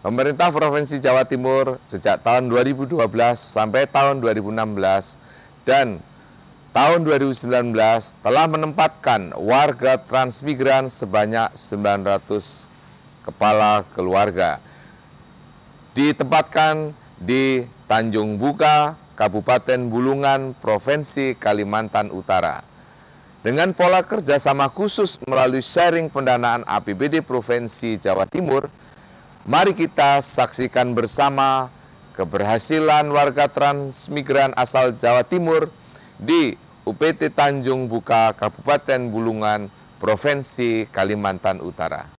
Pemerintah Provinsi Jawa Timur sejak tahun 2012 sampai tahun 2016 dan tahun 2019 telah menempatkan warga transmigran sebanyak 900 kepala keluarga. Ditempatkan di Tanjung Buka, Kabupaten Bulungan, Provinsi Kalimantan Utara. Dengan pola kerjasama khusus melalui sharing pendanaan APBD Provinsi Jawa Timur, mari kita saksikan bersama keberhasilan warga transmigran asal Jawa Timur di UPT Tanjung Buka, Kabupaten Bulungan, Provinsi Kalimantan Utara.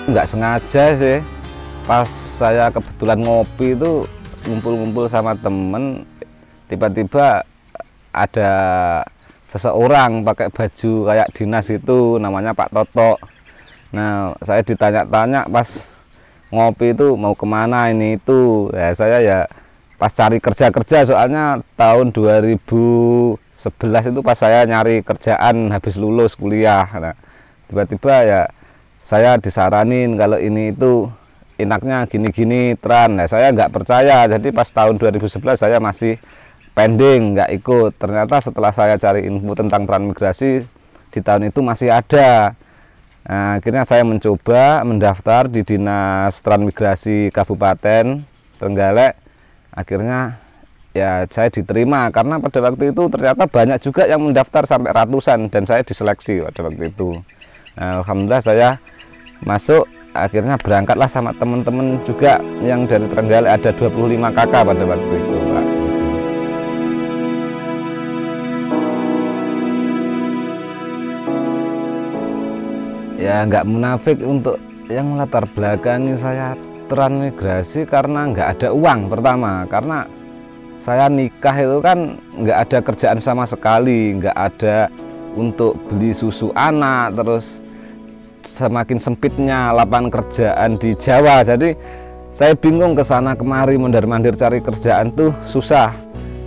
Nggak sengaja sih, pas saya kebetulan ngopi itu ngumpul-ngumpul sama temen, tiba-tiba ada seseorang pakai baju kayak dinas itu, namanya Pak Toto. Nah, saya ditanya-tanya pas ngopi itu mau kemana ini itu, ya saya ya pas cari kerja-kerja, soalnya tahun 2011 itu pas saya nyari kerjaan habis lulus kuliah. Nah, tiba-tiba ya saya disaranin kalau ini itu enaknya gini-gini tran. Nah, saya nggak percaya, jadi pas tahun 2011 saya masih pending, nggak ikut. Ternyata setelah saya cari info tentang transmigrasi di tahun itu masih ada. Nah, akhirnya saya mencoba mendaftar di Dinas Transmigrasi Kabupaten Trenggalek. Akhirnya ya saya diterima, karena pada waktu itu ternyata banyak juga yang mendaftar sampai ratusan dan saya diseleksi pada waktu itu. Nah, alhamdulillah saya masuk, akhirnya berangkatlah sama teman-teman juga yang dari Trenggalek, ada 25 kakak pada waktu itu, Pak. Ya nggak munafik untuk yang latar belakangi saya transmigrasi karena nggak ada uang. Pertama, karena saya nikah itu kan nggak ada kerjaan sama sekali, nggak ada untuk beli susu anak, terus semakin sempitnya lapangan kerjaan di Jawa, jadi saya bingung ke sana kemari mondar-mandir cari kerjaan tuh susah.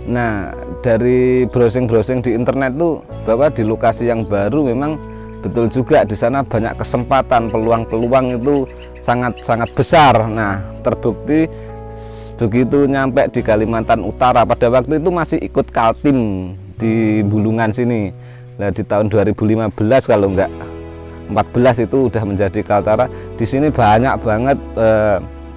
Nah, dari browsing-browsing di internet tuh bahwa di lokasi yang baru memang betul juga di sana banyak kesempatan, peluang-peluang itu sangat besar. Nah, terbukti begitu nyampe di Kalimantan Utara, pada waktu itu masih ikut Kaltim di Bulungan sini. Nah, di tahun 2015 kalau enggak 14 itu udah menjadi Kaltara. Di sini banyak banget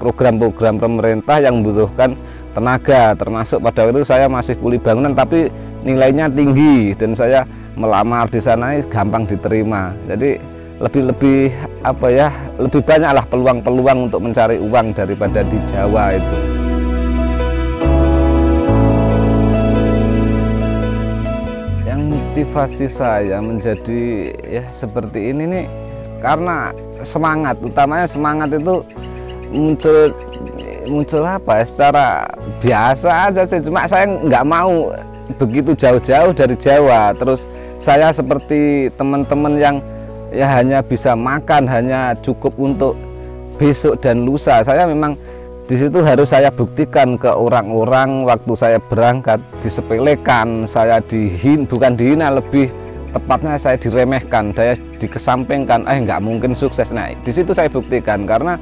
program-program pemerintah yang membutuhkan tenaga, termasuk pada waktu itu saya masih kuli bangunan tapi nilainya tinggi dan saya melamar di sana gampang diterima. Jadi lebih apa ya, lebih banyaklah peluang-peluang untuk mencari uang daripada di Jawa itu. Motivasi saya menjadi ya seperti ini nih karena semangat, utamanya semangat itu muncul apa ya, secara biasa aja sih, cuma saya nggak mau begitu jauh-jauh dari Jawa. Terus saya seperti teman-teman yang ya hanya bisa makan, hanya cukup untuk besok dan lusa. Saya memang di situ harus saya buktikan ke orang-orang waktu saya berangkat, disepelekan, saya bukan dihina, lebih tepatnya saya diremehkan, saya dikesampingkan, nggak mungkin sukses. Nah, di situ saya buktikan karena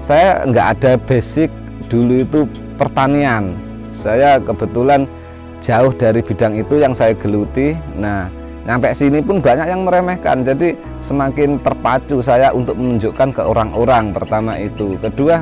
saya nggak ada basic dulu itu pertanian. Saya kebetulan jauh dari bidang itu yang saya geluti. Nah, nyampe sini pun banyak yang meremehkan, jadi semakin terpacu saya untuk menunjukkan ke orang-orang. Pertama itu, kedua,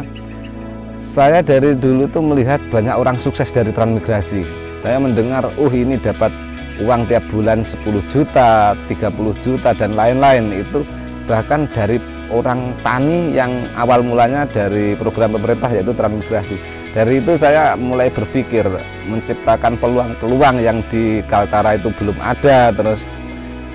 saya dari dulu tuh melihat banyak orang sukses dari transmigrasi. Saya mendengar, ini dapat uang tiap bulan 10 juta, 30 juta dan lain-lain. Itu bahkan dari orang tani yang awal mulanya dari program pemerintah yaitu transmigrasi. Dari itu saya mulai berpikir menciptakan peluang-peluang yang di Kaltara itu belum ada, terus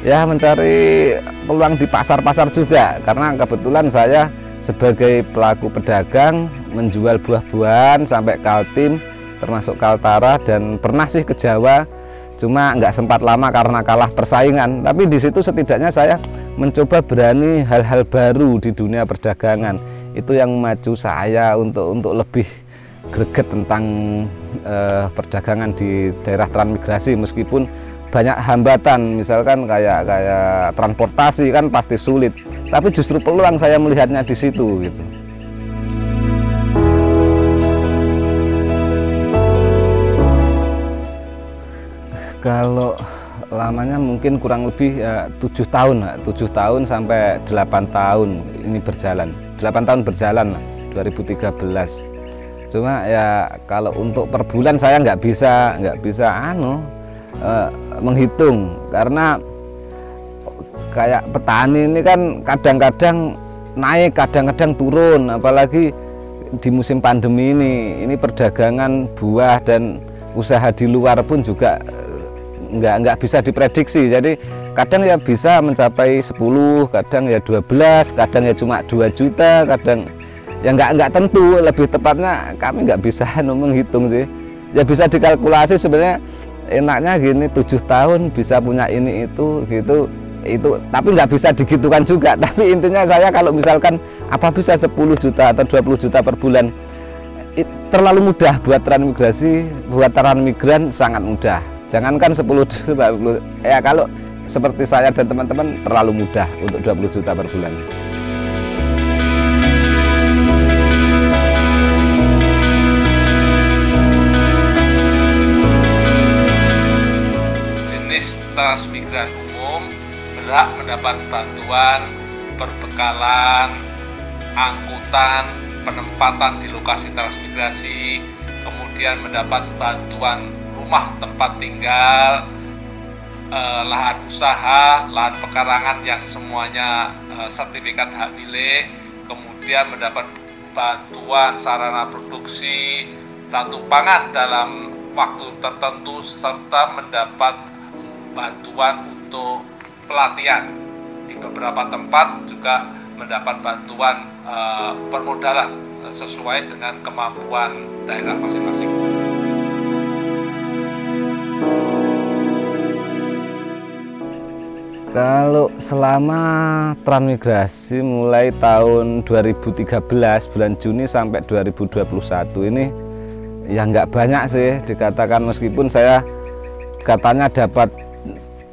ya mencari peluang di pasar-pasar juga, karena kebetulan saya sebagai pelaku pedagang menjual buah-buahan sampai Kaltim termasuk Kaltara, dan pernah sih ke Jawa, cuma nggak sempat lama karena kalah persaingan. Tapi di situ setidaknya saya mencoba berani hal-hal baru di dunia perdagangan. Itu yang memacu saya untuk lebih greget tentang perdagangan di daerah transmigrasi, meskipun banyak hambatan, misalkan kayak transportasi kan pasti sulit, tapi justru peluang saya melihatnya di situ gitu. Kalau lamanya mungkin kurang lebih 7 tahun sampai 8 tahun ini berjalan. 8 tahun berjalan 2013. Cuma ya kalau untuk per bulan saya nggak bisa menghitung, karena kayak petani ini kan kadang-kadang naik, kadang-kadang turun, apalagi di musim pandemi ini perdagangan buah dan usaha di luar pun juga nggak bisa diprediksi. Jadi kadang ya bisa mencapai 10, kadang ya 12, kadang ya cuma 2 juta, kadang ya nggak tentu. Lebih tepatnya kami nggak bisa menghitung sih. Ya bisa dikalkulasi sebenarnya, enaknya gini, 7 tahun bisa punya ini itu gitu, tapi nggak bisa digitukan juga. Tapi intinya saya kalau misalkan apa bisa 10 juta atau 20 juta per bulan, terlalu mudah buat transmigrasi, buat transmigran sangat mudah. Jangankan 10 juta, ya kalau seperti saya dan teman-teman terlalu mudah untuk 20 juta per bulan. Jenis transmigran umum berhak mendapat bantuan perbekalan, angkutan, penempatan di lokasi transmigrasi, kemudian mendapat bantuan rumah tempat tinggal, lahan usaha, lahan pekarangan yang semuanya sertifikat hak milik, kemudian mendapat bantuan sarana produksi, satu pangan dalam waktu tertentu, serta mendapat bantuan untuk pelatihan. Di beberapa tempat juga mendapat bantuan permodalan sesuai dengan kemampuan daerah masing-masing. Kalau selama transmigrasi mulai tahun 2013 bulan Juni sampai 2021 ini ya nggak banyak sih dikatakan, meskipun saya katanya dapat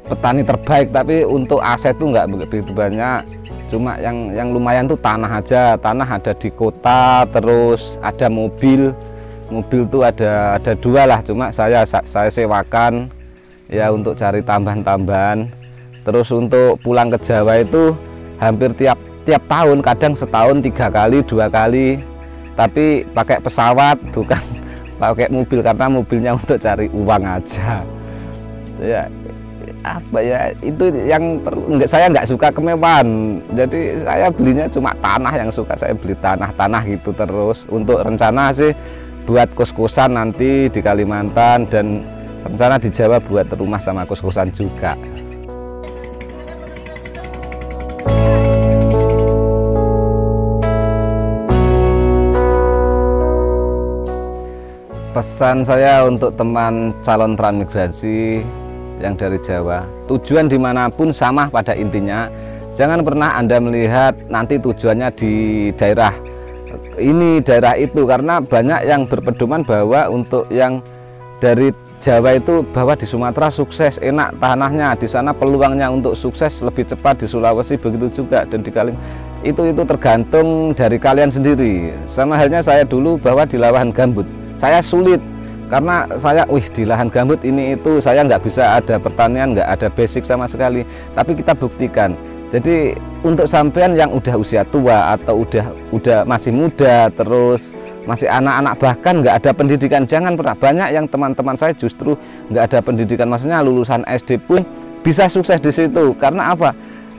petani terbaik, tapi untuk aset itu nggak begitu banyak. Cuma yang lumayan tuh tanah aja, tanah ada di kota, terus ada mobil tuh ada 2 lah, cuma saya sewakan ya untuk cari tambahan-tambahan. Terus untuk pulang ke Jawa itu hampir tiap tahun, kadang setahun 3 kali 2 kali, tapi pakai pesawat bukan pakai mobil, karena mobilnya untuk cari uang aja. Ya apa ya, itu yang saya nggak suka kemewahan, jadi saya belinya cuma tanah, yang suka saya beli tanah gitu terus. Untuk rencana sih buat kos-kosan nanti di Kalimantan, dan rencana di Jawa buat rumah sama kos-kosan juga. Pesan saya untuk teman calon transmigrasi yang dari Jawa, tujuan dimanapun sama pada intinya. Jangan pernah Anda melihat nanti tujuannya di daerah ini, daerah itu, karena banyak yang berpedoman bahwa untuk yang dari Jawa itu bahwa di Sumatera sukses, enak tanahnya, di sana peluangnya untuk sukses lebih cepat, di Sulawesi begitu juga, dan di Kalimantan. Itu tergantung dari kalian sendiri. Sama halnya saya dulu bahwa di lahan gambut saya sulit, karena saya di lahan gambut ini itu saya nggak bisa ada pertanian, nggak ada basic sama sekali. Tapi kita buktikan. Jadi untuk sampean yang udah usia tua atau udah masih muda, terus masih anak-anak, bahkan nggak ada pendidikan. Jangan pernah, banyak yang teman-teman saya justru nggak ada pendidikan, maksudnya lulusan SD pun bisa sukses di situ. Karena apa?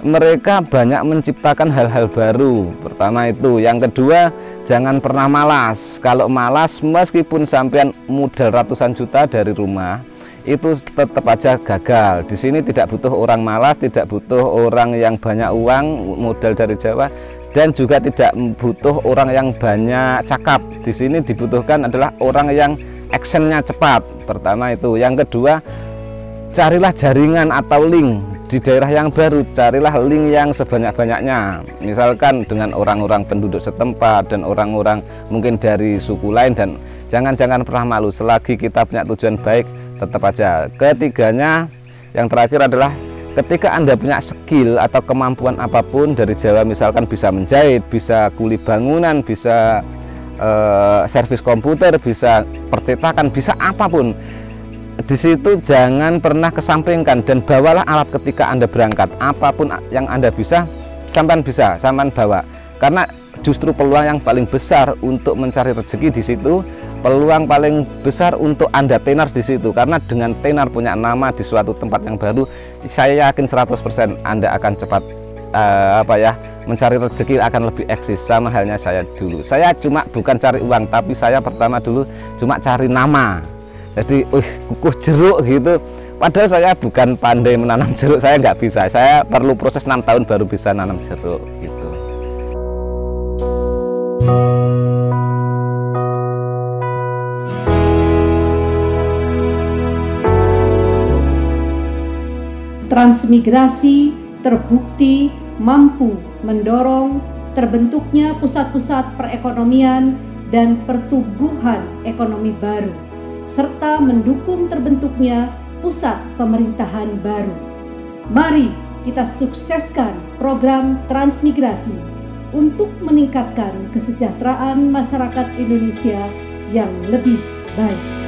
Mereka banyak menciptakan hal-hal baru. Pertama itu. Yang kedua, jangan pernah malas. Kalau malas, meskipun sampean modal ratusan juta dari rumah, itu tetap aja gagal. Di sini tidak butuh orang malas, tidak butuh orang yang banyak uang modal dari Jawa, dan juga tidak butuh orang yang banyak cakap. Di sini dibutuhkan adalah orang yang actionnya cepat. Pertama itu. Yang kedua, carilah jaringan atau link di daerah yang baru. Carilah link yang sebanyak-banyaknya. Misalkan dengan orang-orang penduduk setempat dan orang-orang mungkin dari suku lain. Dan jangan pernah malu. Selagi kita punya tujuan baik, tetap aja. Ketiganya, yang terakhir adalah ketika Anda punya skill atau kemampuan apapun dari Jawa, misalkan bisa menjahit, bisa kuli bangunan, bisa servis komputer, bisa percetakan, bisa apapun, di situ jangan pernah kesampingkan dan bawalah alat ketika Anda berangkat. Apapun yang Anda bisa, sampean bawa. Karena justru peluang yang paling besar untuk mencari rezeki di situ, peluang paling besar untuk Anda tenar di situ. Karena dengan tenar punya nama di suatu tempat yang baru, saya yakin 100% Anda akan cepat mencari rezeki akan lebih eksis. Sama halnya saya dulu. Saya cuma bukan cari uang, tapi saya pertama dulu cuma cari nama. Jadi, kukuh jeruk gitu. Padahal saya bukan pandai menanam jeruk, saya nggak bisa. Saya perlu proses 6 tahun baru bisa nanam jeruk gitu. Transmigrasi terbukti mampu mendorong terbentuknya pusat-pusat perekonomian dan pertumbuhan ekonomi baru, serta mendukung terbentuknya pusat pemerintahan baru. Mari kita sukseskan program transmigrasi untuk meningkatkan kesejahteraan masyarakat Indonesia yang lebih baik.